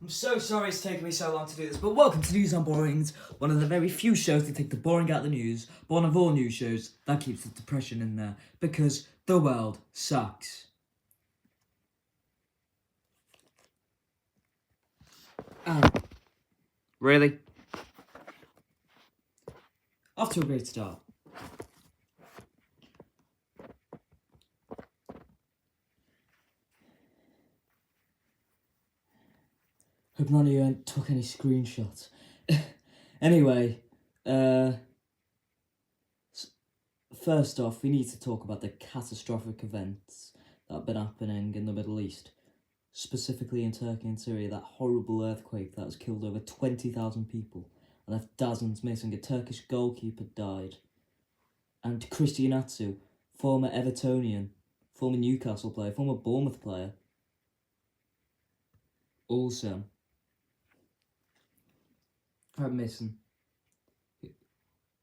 I'm so sorry it's taken me so long to do this, but welcome to News Unboringed, one of the very few shows that take the boring out of the news, but one of all news shows that keeps the depression in there, because the world sucks. Really? Off to a great start. Hope none of you took any screenshots. Anyway, first off, we need to talk about the catastrophic events that have been happening in the Middle East. Specifically in Turkey and Syria, that horrible earthquake that has killed over 20,000 people and left dozens missing. A Turkish goalkeeper died. And Christian Atsu, former Evertonian, former Newcastle player, former Bournemouth player, also are missing.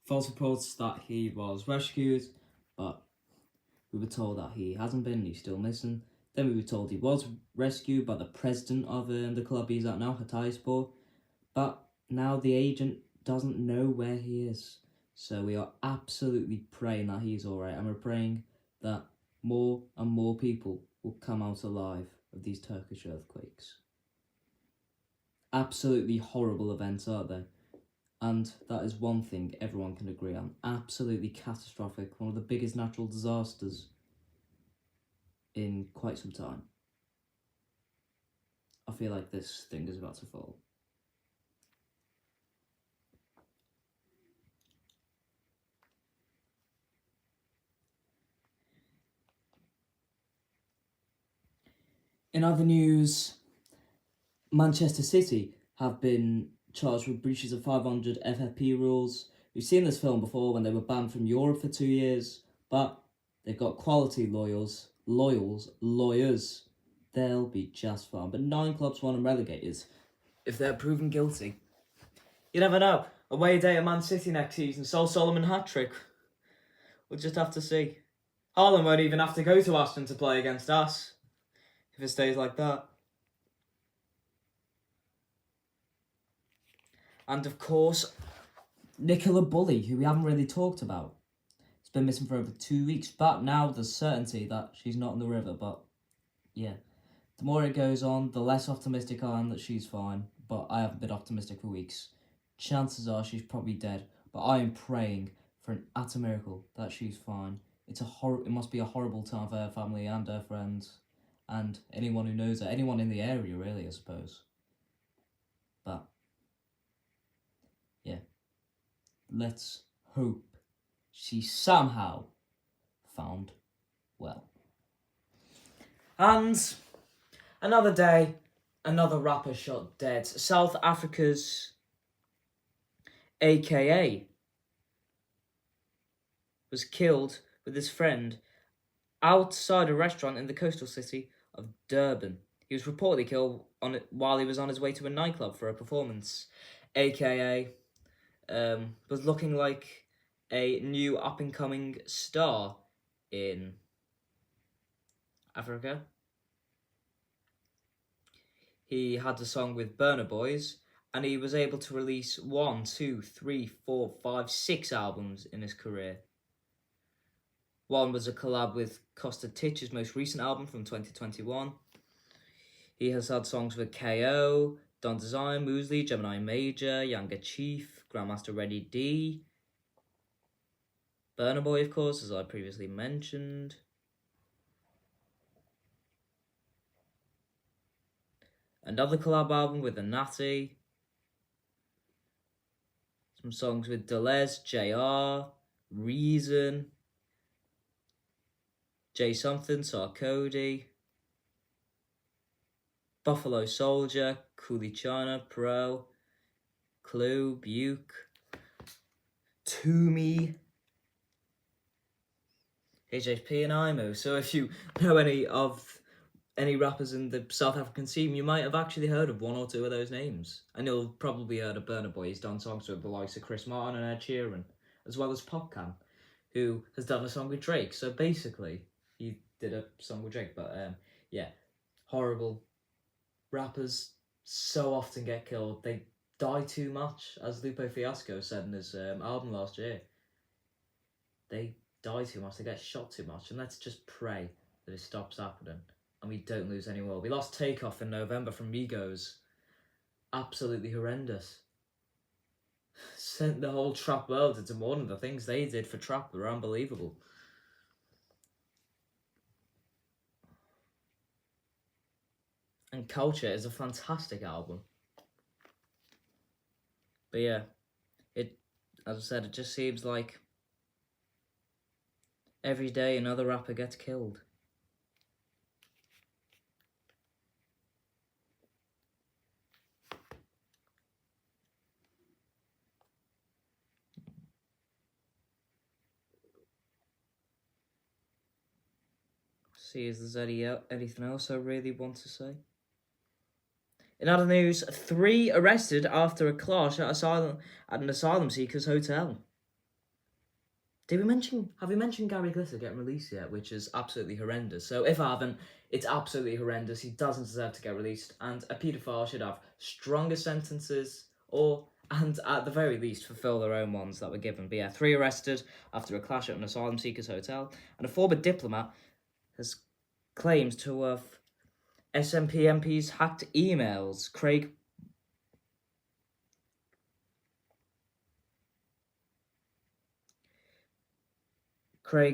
False reports that he was rescued, but we were told that he hasn't been, he's still missing. Then we were told he was rescued by the president of the club he's at now, Hatayspor, but now the agent doesn't know where he is. So we are absolutely praying that he's alright, and we're praying that more and more people will come out alive of these Turkish earthquakes. Absolutely horrible events, aren't they? And that is one thing everyone can agree on. Absolutely catastrophic, one of the biggest natural disasters in quite some time. I feel like this thing is about to fall. In other news, Manchester City have been charged with breaches of 500 FFP rules. We've seen this film before when they were banned from Europe for 2 years, but they've got quality lawyers. They'll be just fine. But 9 clubs want them relegated if they're proven guilty. You never know. Away day at Man City next season. Sol Solomon hat-trick. We'll just have to see. Haaland won't even have to go to Aston to play against us if it stays like that. And of course, Nicola Bully, who we haven't really talked about. It's been missing for over 2 weeks, but now there's certainty that she's not in the river. But yeah, the more it goes on, the less optimistic I am that she's fine. But I haven't been optimistic for weeks. Chances are she's probably dead, but I am praying for an utter miracle that she's fine. It must be a horrible time for her family and her friends, and anyone who knows her, anyone in the area really, I suppose. But yeah, let's hope she somehow found well. And another day, another rapper shot dead. South Africa's AKA was killed with his friend outside a restaurant in the coastal city of Durban. He was reportedly killed while he was on his way to a nightclub for a performance. AKA was looking like a new up-and-coming star in Africa. He had a song with Burna Boys, and he was able to release 1, 2, 3, 4, 5, 6 albums in his career. One was a collab with Costa Titch's most recent album from 2021. He has had songs with KO, Don Design, Muesli, Gemini Major, Younger Chief, Grandmaster Ready D, Burna Boy, of course, as I previously mentioned. Another collab album with a Natty. Some songs with Deleuze, JR, Reason, J Something, Sarkodie, Buffalo Soldier, Cooley China, Pro, Clue, Buke, Toomey, HHP and IMO. So if you know any rappers in the South African scene, you might have actually heard of 1 or 2 of those names. And you'll probably heard of Burna Boy. He's done songs with the likes of Chris Martin and Ed Sheeran, as well as Popcaan, who has done a song with Drake. So basically, he did a song with Drake. But yeah, horrible rappers so often get killed. They die too much, as Lupe Fiasco said in his album last year. They die too much, they get shot too much, and let's just pray that it stops happening and we don't lose any more. We lost Takeoff in November from Migos. Absolutely horrendous. Sent the whole trap world into mourning. The things they did for trap were unbelievable. And Culture is a fantastic album. But yeah, as I said, it just seems like every day another rapper gets killed. See if there's anything else I really want to say. In other news, 3 arrested after a clash at an asylum seekers hotel. Have we mentioned Gary Glitter getting released yet? Which is absolutely horrendous. So if I haven't, it's absolutely horrendous. He doesn't deserve to get released, and a paedophile should have stronger sentences, and at the very least fulfill their own ones that were given. But yeah, 3 arrested after a clash at an asylum seekers hotel, and a former diplomat has claimed to have SNP MPs hacked emails. Craig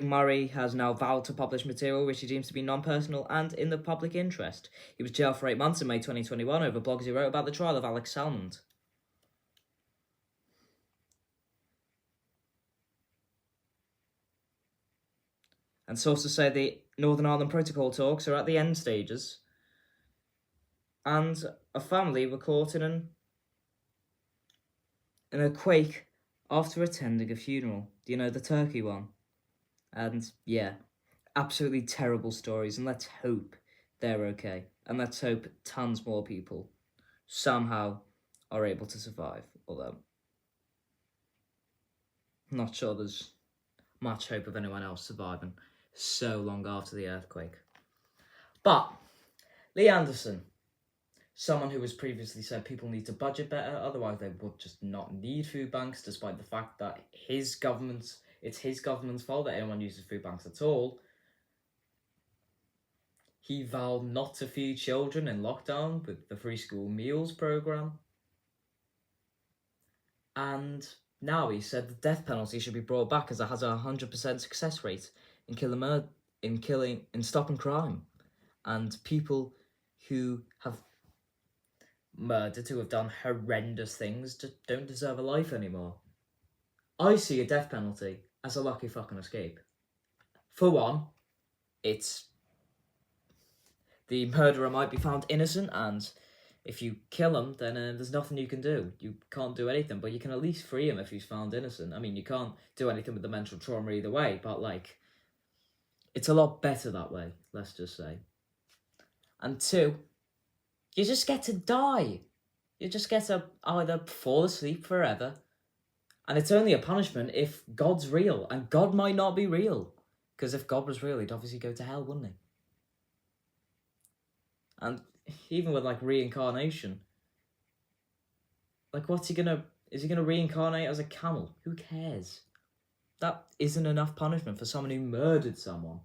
Murray has now vowed to publish material which he deems to be non-personal and in the public interest. He was jailed for 8 months in May 2021 over blogs he wrote about the trial of Alex Salmond. And sources say the Northern Ireland Protocol talks are at the end stages. And a family were caught in a quake after attending a funeral. Do you know the Turkey one? And yeah, absolutely terrible stories, and let's hope they're okay. And let's hope tons more people somehow are able to survive. Although, I'm not sure there's much hope of anyone else surviving so long after the earthquake. But Lee Anderson, someone who has previously said people need to budget better, otherwise they would just not need food banks, despite the fact that it's his government's fault that anyone uses food banks at all. He vowed not to feed children in lockdown with the free school meals programme. And now he said the death penalty should be brought back as it has a 100% success rate in stopping crime. And people who have murdered, who have done horrendous things, just don't deserve a life anymore. I see a death penalty as a lucky fucking escape. For one, the murderer might be found innocent, and if you kill him, then there's nothing you can do. You can't do anything, but you can at least free him if he's found innocent. I mean, you can't do anything with the mental trauma either way, but, it's a lot better that way, let's just say. And 2, you just get to die. You just get to either fall asleep forever, and it's only a punishment if God's real, and God might not be real. Because if God was real, he'd obviously go to hell, wouldn't he? And even with, reincarnation, is he gonna reincarnate as a camel? Who cares? That isn't enough punishment for someone who murdered someone.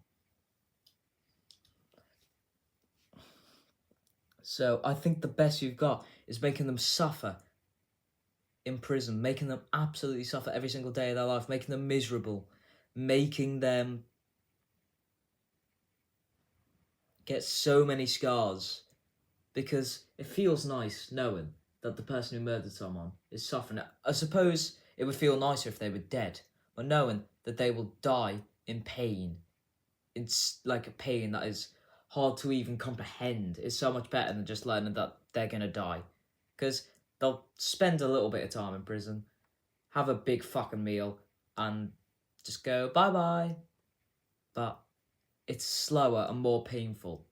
So I think the best you've got is making them suffer in prison, making them absolutely suffer every single day of their life, making them miserable, making them get so many scars, because it feels nice knowing that the person who murdered someone is suffering. I suppose it would feel nicer if they were dead, but knowing that they will die in pain, it's like a pain that is hard to even comprehend, is so much better than just learning that they're gonna die. Because they'll spend a little bit of time in prison, have a big fucking meal, and just go bye-bye. But it's slower and more painful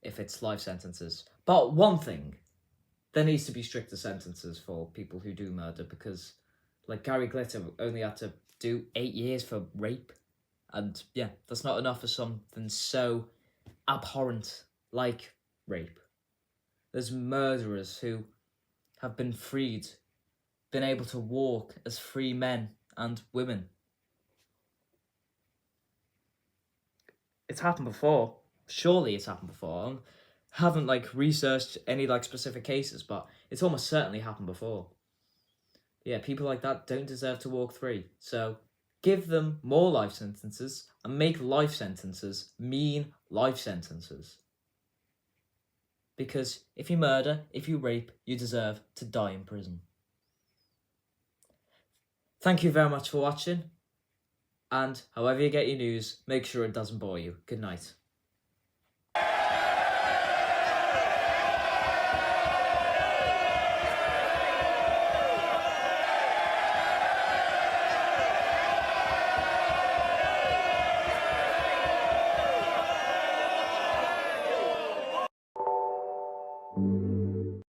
if it's life sentences. But one thing, there needs to be stricter sentences for people who do murder, because Gary Glitter only had to do 8 years for rape. And yeah, that's not enough for something so abhorrent like rape. There's murderers who have been freed, been able to walk as free men and women. It's happened before. Surely it's happened before. I haven't researched any specific cases, but it's almost certainly happened before. Yeah, people like that don't deserve to walk free. So give them more life sentences and make life sentences mean life sentences. Because if you murder, if you rape, you deserve to die in prison. Thank you very much for watching. And however you get your news, make sure it doesn't bore you. Good night.